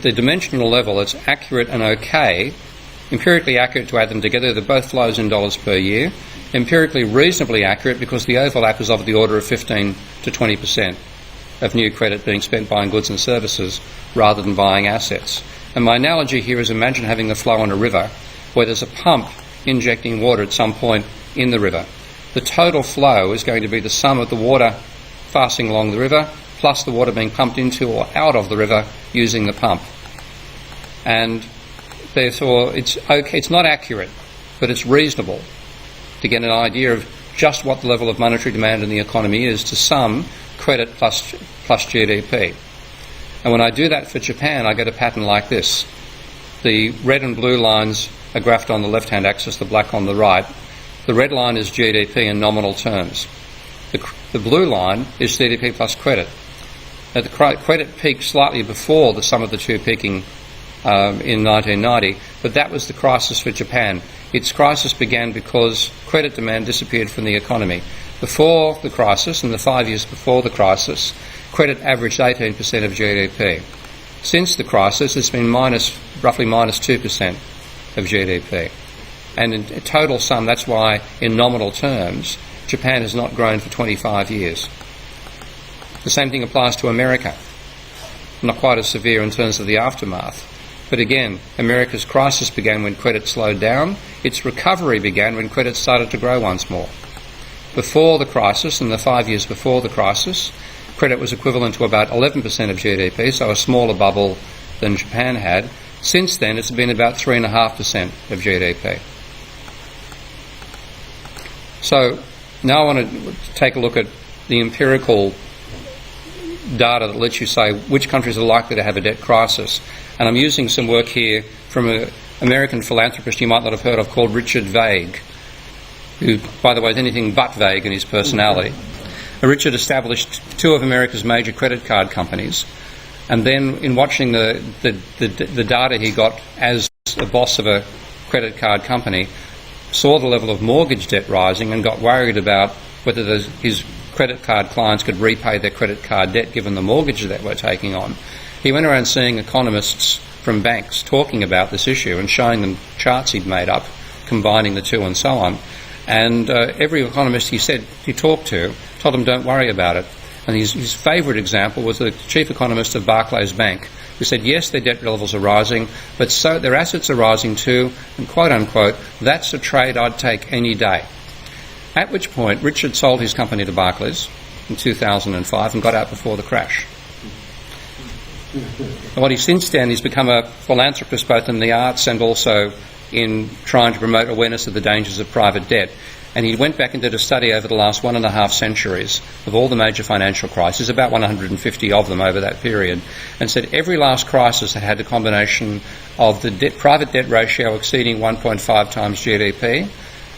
the dimensional level, it's accurate and okay, empirically accurate to add them together. They're both flows in dollars per year. Empirically reasonably accurate because the overlap is of the order of 15 to 20% of new credit being spent buying goods and services rather than buying assets. And my analogy here is imagine having a flow on a river where there's a pump injecting water at some point in the river. The total flow is going to be the sum of the water passing along the river plus the water being pumped into or out of the river using the pump. And therefore it's okay, it's not accurate, but it's reasonable to get an idea of just what the level of monetary demand in the economy is to sum credit plus GDP. And when I do that for Japan, I get a pattern like this. The red and blue lines are graphed on the left-hand axis, the black on the right. The red line is GDP in nominal terms. The blue line is GDP plus credit. Now, the credit peaked slightly before the sum of the two peaking in 1990, but that was the crisis for Japan. Its crisis began because credit demand disappeared from the economy. Before the crisis, and the 5 years before the crisis, credit averaged 18% of GDP. Since the crisis, it's been roughly minus 2% of GDP. And in total sum, that's why, in nominal terms, Japan has not grown for 25 years. The same thing applies to America. Not quite as severe in terms of the aftermath. But again, America's crisis began when credit slowed down. Its recovery began when credit started to grow once more. Before the crisis, and the 5 years before the crisis, credit was equivalent to about 11% of GDP, so a smaller bubble than Japan had. Since then, it's been about 3.5% of GDP. So now I want to take a look at the empirical data that lets you say which countries are likely to have a debt crisis. And I'm using some work here from an American philanthropist you might not have heard of called Richard Vague, who, by the way, is anything but vague in his personality. Richard established two of America's major credit card companies, and then in watching the data he got as a boss of a credit card company, saw the level of mortgage debt rising and got worried about whether his credit card clients could repay their credit card debt given the mortgage that we're taking on. He went around seeing economists from banks talking about this issue and showing them charts he'd made up, combining the two and so on. And every economist he talked to told him don't worry about it. And his favourite example was the chief economist of Barclays Bank, who said, yes, their debt levels are rising, but so their assets are rising too, and quote unquote, that's a trade I'd take any day. At which point, Richard sold his company to Barclays in 2005 and got out before the crash. And since then, he's become a philanthropist both in the arts and also in trying to promote awareness of the dangers of private debt. And he went back and did a study over the last 1.5 centuries of all the major financial crises, about 150 of them over that period, and said every last crisis had a combination of the private debt ratio exceeding 1.5 times GDP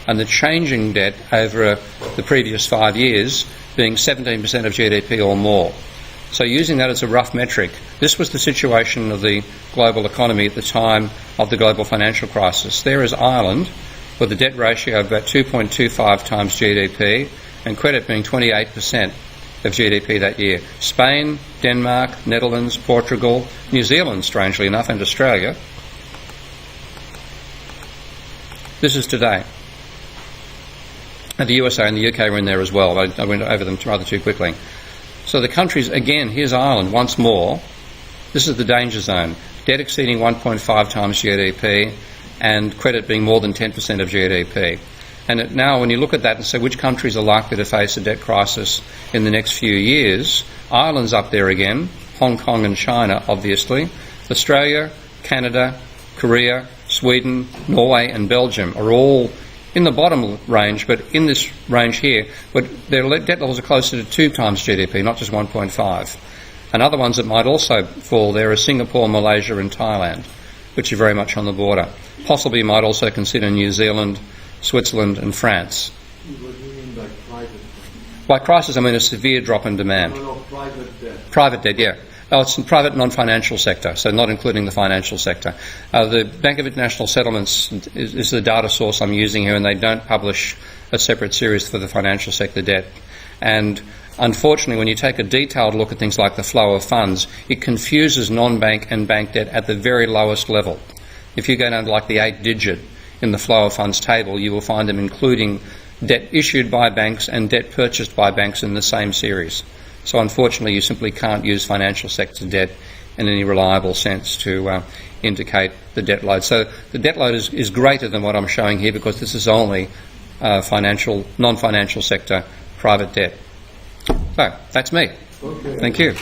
and the changing debt over the previous 5 years being 17% of GDP or more. So using that as a rough metric, this was the situation of the global economy at the time of the global financial crisis. There is Ireland, with a debt ratio of about 2.25 times GDP and credit being 28% of GDP that year. Spain, Denmark, Netherlands, Portugal, New Zealand, strangely enough, and Australia. This is today. And the USA and the UK were in there as well. I went over them rather too quickly. So the countries, again, here's Ireland once more. This is the danger zone. Debt exceeding 1.5 times GDP and credit being more than 10% of GDP. And now when you look at that and say which countries are likely to face a debt crisis in the next few years, Ireland's up there again, Hong Kong and China, obviously. Australia, Canada, Korea, Sweden, Norway and Belgium are all in the bottom range, but in this range here, but their debt levels are closer to 2 times GDP, not just 1.5. And other ones that might also fall there are Singapore, Malaysia and Thailand, which are very much on the border. Possibly you might also consider New Zealand, Switzerland and France. What do you mean by private? By crisis, I mean a severe drop in demand. No, private debt. Private debt, yeah. Oh, it's in private non-financial sector, so not including the financial sector. The Bank of International Settlements is the data source I'm using here, and they don't publish a separate series for the financial sector debt. And Unfortunately, when you take a detailed look at things like the flow of funds, it confuses non-bank and bank debt at the very lowest level. If you go down to like the 8-digit in the flow of funds table, you will find them including debt issued by banks and debt purchased by banks in the same series. So unfortunately, you simply can't use financial sector debt in any reliable sense to indicate the debt load. So the debt load is greater than what I'm showing here because this is only non-financial sector private debt. So that's me. Okay. Thank you.